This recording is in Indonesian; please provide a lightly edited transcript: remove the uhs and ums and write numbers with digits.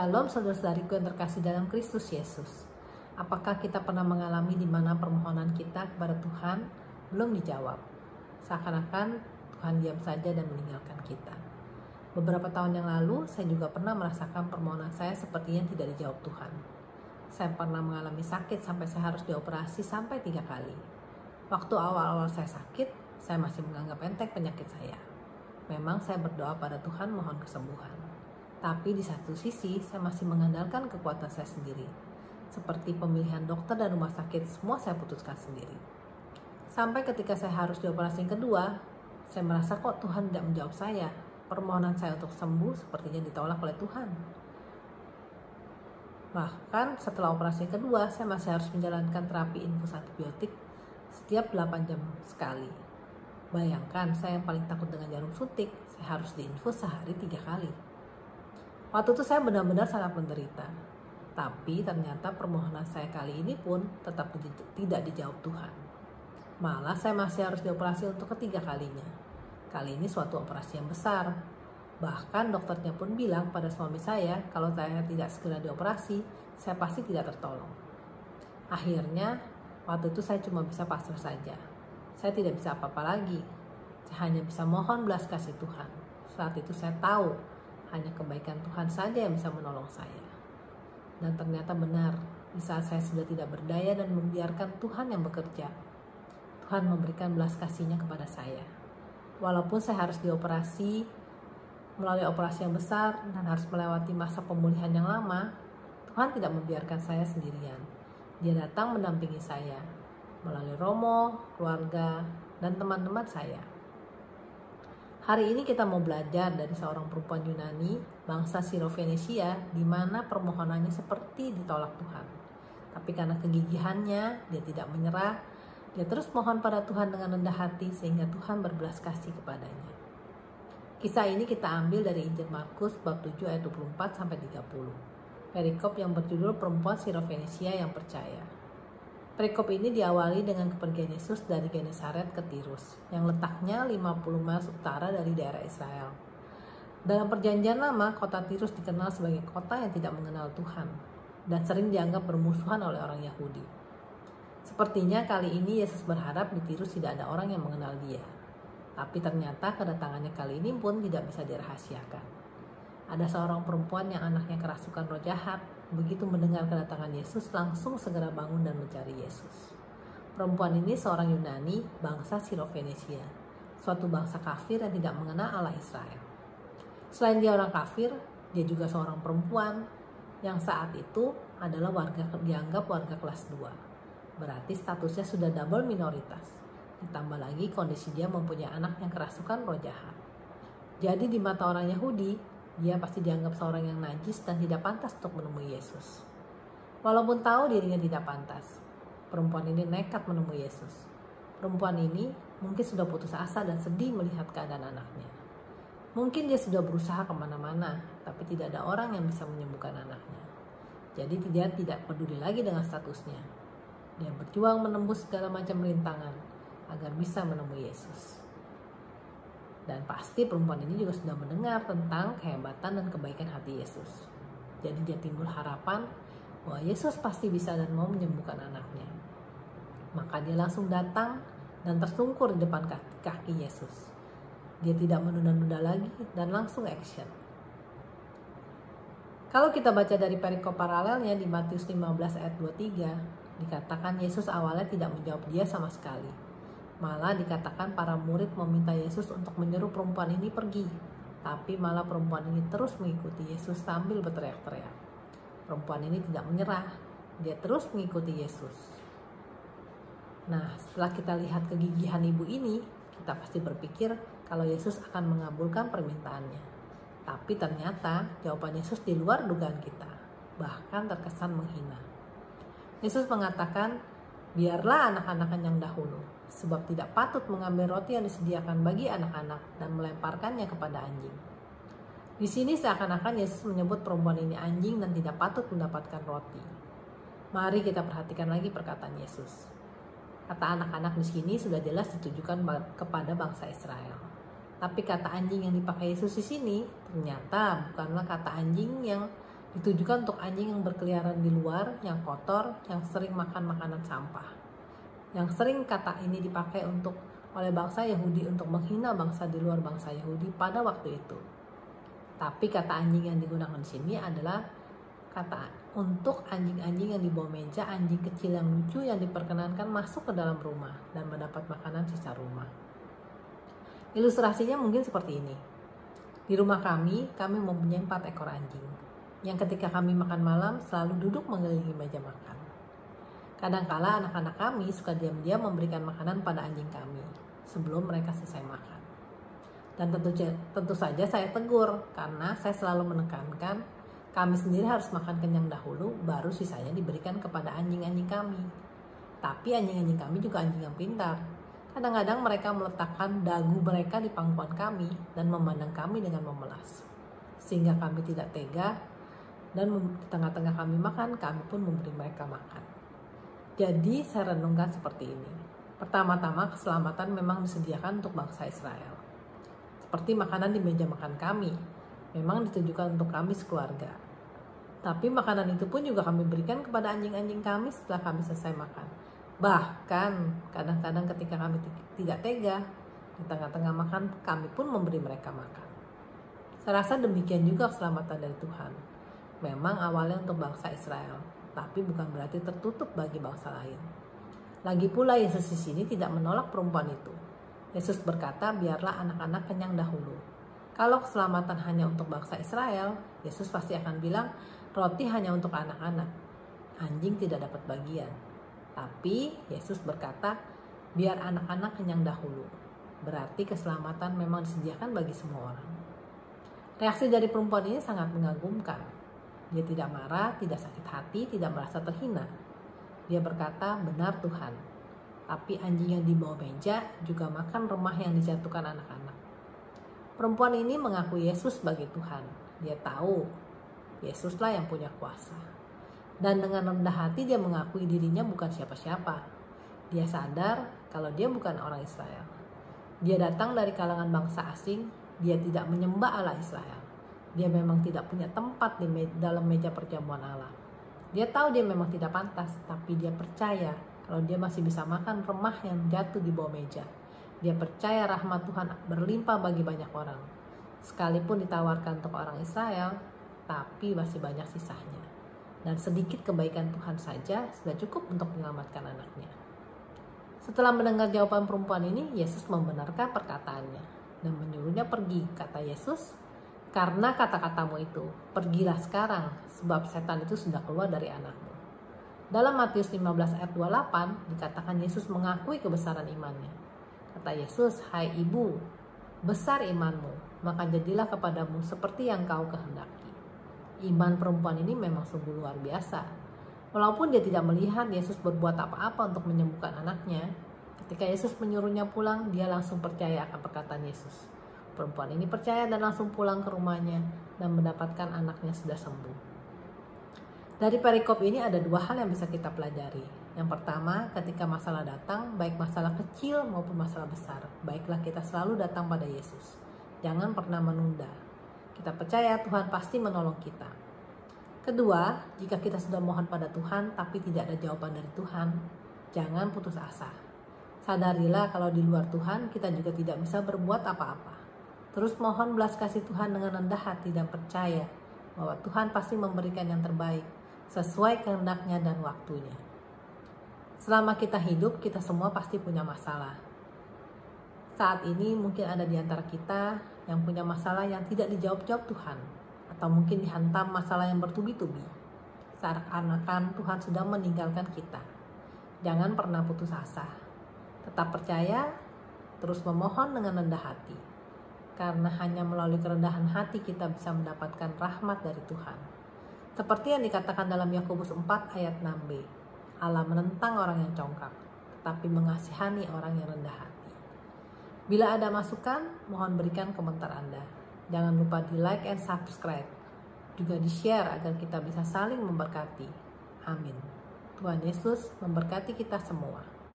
Shalom saudara-saudariku yang terkasih dalam Kristus Yesus. Apakah kita pernah mengalami di mana permohonan kita kepada Tuhan belum dijawab? Seakan-akan Tuhan diam saja dan meninggalkan kita. Beberapa tahun yang lalu, saya juga pernah merasakan permohonan saya sepertinya tidak dijawab Tuhan. Saya pernah mengalami sakit sampai saya harus dioperasi sampai 3 kali. Waktu awal-awal saya sakit, saya masih menganggap enteng penyakit saya. Memang saya berdoa pada Tuhan mohon kesembuhan. Tapi di satu sisi, saya masih mengandalkan kekuatan saya sendiri. Seperti pemilihan dokter dan rumah sakit, semua saya putuskan sendiri. Sampai ketika saya harus dioperasi yang kedua, saya merasa kok Tuhan tidak menjawab saya. Permohonan saya untuk sembuh sepertinya ditolak oleh Tuhan. Bahkan setelah operasi yang kedua, saya masih harus menjalankan terapi infus antibiotik setiap 8 jam sekali. Bayangkan, saya yang paling takut dengan jarum suntik, saya harus diinfus sehari 3 kali. Waktu itu saya benar-benar sangat menderita. Tapi ternyata permohonan saya kali ini pun tetap tidak dijawab Tuhan. Malah saya masih harus dioperasi untuk ketiga kalinya. Kali ini suatu operasi yang besar. Bahkan dokternya pun bilang pada suami saya kalau saya tidak segera dioperasi, saya pasti tidak tertolong. Akhirnya waktu itu saya cuma bisa pasrah saja. Saya tidak bisa apa-apa lagi. Saya hanya bisa mohon belas kasih Tuhan. Saat itu saya tahu hanya kebaikan Tuhan saja yang bisa menolong saya. Dan ternyata benar, di saat saya sudah tidak berdaya dan membiarkan Tuhan yang bekerja, Tuhan memberikan belas kasih-Nya kepada saya. Walaupun saya harus dioperasi, melalui operasi yang besar dan harus melewati masa pemulihan yang lama, Tuhan tidak membiarkan saya sendirian. Dia datang mendampingi saya, melalui romo, keluarga, dan teman-teman saya. Hari ini kita mau belajar dari seorang perempuan Yunani, bangsa Siro-Fenisia, di mana permohonannya seperti ditolak Tuhan. Tapi karena kegigihannya, dia tidak menyerah, dia terus mohon pada Tuhan dengan rendah hati sehingga Tuhan berbelas kasih kepadanya. Kisah ini kita ambil dari Injil Markus bab 7 ayat 24-30. Perikop yang berjudul Perempuan Siro-Fenisia yang Percaya. Perikop ini diawali dengan kepergian Yesus dari Genesaret ke Tirus, yang letaknya 50 mil utara dari daerah Israel. Dalam perjanjian lama, kota Tirus dikenal sebagai kota yang tidak mengenal Tuhan, dan sering dianggap bermusuhan oleh orang Yahudi. Sepertinya kali ini Yesus berharap di Tirus tidak ada orang yang mengenal dia. Tapi ternyata kedatangannya kali ini pun tidak bisa dirahasiakan. Ada seorang perempuan yang anaknya kerasukan roh jahat. Begitu mendengar kedatangan Yesus, langsung segera bangun dan mencari Yesus. Perempuan ini seorang Yunani, bangsa Siro-Fenisia, suatu bangsa kafir yang tidak mengenal Allah Israel. Selain dia orang kafir, dia juga seorang perempuan yang saat itu adalah dianggap warga kelas 2. Berarti statusnya sudah double minoritas. Ditambah lagi kondisi dia mempunyai anak yang kerasukan roh jahat. Jadi di mata orang Yahudi, dia pasti dianggap seorang yang najis dan tidak pantas untuk menemui Yesus. Walaupun tahu dirinya tidak pantas, perempuan ini nekat menemui Yesus. Perempuan ini mungkin sudah putus asa dan sedih melihat keadaan anaknya. Mungkin dia sudah berusaha kemana-mana, tapi tidak ada orang yang bisa menyembuhkan anaknya. Jadi dia tidak peduli lagi dengan statusnya. Dia berjuang menembus segala macam rintangan agar bisa menemui Yesus. Dan pasti perempuan ini juga sudah mendengar tentang kehebatan dan kebaikan hati Yesus. Jadi dia timbul harapan bahwa Yesus pasti bisa dan mau menyembuhkan anaknya. Maka dia langsung datang dan tersungkur di depan kaki Yesus. Dia tidak menunda-nunda lagi dan langsung action. Kalau kita baca dari perikop paralelnya di Matius 15 ayat 23, dikatakan Yesus awalnya tidak menjawab dia sama sekali. Malah dikatakan para murid meminta Yesus untuk menyuruh perempuan ini pergi. Tapi malah perempuan ini terus mengikuti Yesus sambil berteriak-teriak. Perempuan ini tidak menyerah. Dia terus mengikuti Yesus. Nah, setelah kita lihat kegigihan ibu ini, kita pasti berpikir kalau Yesus akan mengabulkan permintaannya. Tapi ternyata jawaban Yesus di luar dugaan kita. Bahkan terkesan menghina. Yesus mengatakan, biarlah anak-anak yang dahulu, sebab tidak patut mengambil roti yang disediakan bagi anak-anak dan melemparkannya kepada anjing. Di sini seakan-akan Yesus menyebut perempuan ini anjing dan tidak patut mendapatkan roti. Mari kita perhatikan lagi perkataan Yesus. Kata anak-anak di sini sudah jelas ditujukan kepada bangsa Israel. Tapi kata anjing yang dipakai Yesus di sini ternyata bukanlah kata anjing yang Ditujukan untuk anjing yang berkeliaran di luar, yang kotor, yang sering makan makanan sampah. Yang sering kata ini dipakai oleh bangsa Yahudi untuk menghina bangsa di luar bangsa Yahudi pada waktu itu. Tapi kata anjing yang digunakan di sini adalah kata untuk anjing-anjing yang di bawah meja, anjing kecil yang lucu yang diperkenankan masuk ke dalam rumah dan mendapat makanan sisa rumah. Ilustrasinya mungkin seperti ini. Di rumah kami mempunyai 4 ekor anjing, yang ketika kami makan malam selalu duduk mengelilingi meja makan. Kadangkala anak-anak kami suka diam-diam memberikan makanan pada anjing kami sebelum mereka selesai makan. Dan tentu saja saya tegur karena saya selalu menekankan kami sendiri harus makan kenyang dahulu, baru sisanya diberikan kepada anjing-anjing kami. Tapi anjing-anjing kami juga anjing yang pintar. Kadang-kadang mereka meletakkan dagu mereka di pangkuan kami dan memandang kami dengan memelas. Sehingga kami tidak tega dan di tengah-tengah kami makan, kami pun memberi mereka makan. Jadi saya renungkan seperti ini. Pertama-tama keselamatan memang disediakan untuk bangsa Israel. Seperti makanan di meja makan kami, memang ditujukan untuk kami sekeluarga. Tapi makanan itu pun juga kami berikan kepada anjing-anjing kami setelah kami selesai makan. Bahkan kadang-kadang ketika kami tidak tega, di tengah-tengah makan kami pun memberi mereka makan. Saya rasa demikian juga keselamatan dari Tuhan. Memang awalnya untuk bangsa Israel, tapi bukan berarti tertutup bagi bangsa lain. Lagi pula Yesus di sini tidak menolak perempuan itu. Yesus berkata, biarlah anak-anak kenyang dahulu. Kalau keselamatan hanya untuk bangsa Israel, Yesus pasti akan bilang, roti hanya untuk anak-anak. Anjing tidak dapat bagian. Tapi Yesus berkata, biar anak-anak kenyang dahulu. Berarti keselamatan memang disediakan bagi semua orang. Reaksi dari perempuan ini sangat mengagumkan. Dia tidak marah, tidak sakit hati, tidak merasa terhina. Dia berkata, benar Tuhan. Tapi anjing yang di bawah meja juga makan remah yang dijatuhkan anak-anak. Perempuan ini mengakui Yesus sebagai Tuhan. Dia tahu Yesuslah yang punya kuasa. Dan dengan rendah hati dia mengakui dirinya bukan siapa-siapa. Dia sadar kalau dia bukan orang Israel. Dia datang dari kalangan bangsa asing. Dia tidak menyembah Allah Israel. Dia memang tidak punya tempat dalam meja perjamuan Allah. Dia tahu dia memang tidak pantas, tapi dia percaya kalau dia masih bisa makan remah yang jatuh di bawah meja. Dia percaya rahmat Tuhan berlimpah bagi banyak orang. Sekalipun ditawarkan untuk orang Israel, tapi masih banyak sisanya. Dan sedikit kebaikan Tuhan saja sudah cukup untuk menyelamatkan anaknya. Setelah mendengar jawaban perempuan ini, Yesus membenarkan perkataannya dan menyuruhnya pergi. Kata Yesus, karena kata-katamu itu, pergilah sekarang, sebab setan itu sudah keluar dari anakmu. Dalam Matius 15 ayat 28 dikatakan Yesus mengakui kebesaran imannya. Kata Yesus, hai ibu, besar imanmu, maka jadilah kepadamu seperti yang kau kehendaki. Iman perempuan ini memang sungguh luar biasa. Walaupun dia tidak melihat Yesus berbuat apa-apa untuk menyembuhkan anaknya, ketika Yesus menyuruhnya pulang, dia langsung percaya akan perkataan Yesus. Perempuan ini percaya dan langsung pulang ke rumahnya dan mendapatkan anaknya sudah sembuh. Dari perikop ini ada 2 hal yang bisa kita pelajari. Yang pertama, ketika masalah datang, baik masalah kecil maupun masalah besar, baiklah kita selalu datang pada Yesus. Jangan pernah menunda. Kita percaya Tuhan pasti menolong kita. Kedua, jika kita sudah mohon pada Tuhan tapi tidak ada jawaban dari Tuhan, jangan putus asa. Sadarilah kalau di luar Tuhan kita juga tidak bisa berbuat apa-apa. Terus mohon belas kasih Tuhan dengan rendah hati dan percaya bahwa Tuhan pasti memberikan yang terbaik sesuai kehendaknya dan waktunya. Selama kita hidup, kita semua pasti punya masalah. Saat ini mungkin ada di antara kita yang punya masalah yang tidak dijawab-jawab Tuhan, atau mungkin dihantam masalah yang bertubi-tubi. Seakan-akan Tuhan sudah meninggalkan kita. Jangan pernah putus asa. Tetap percaya, terus memohon dengan rendah hati. Karena hanya melalui kerendahan hati kita bisa mendapatkan rahmat dari Tuhan. Seperti yang dikatakan dalam Yakobus 4 ayat 6b. Allah menentang orang yang congkak, tetapi mengasihani orang yang rendah hati. Bila ada masukan, mohon berikan komentar Anda. Jangan lupa di like and subscribe. Juga di share agar kita bisa saling memberkati. Amin. Tuhan Yesus memberkati kita semua.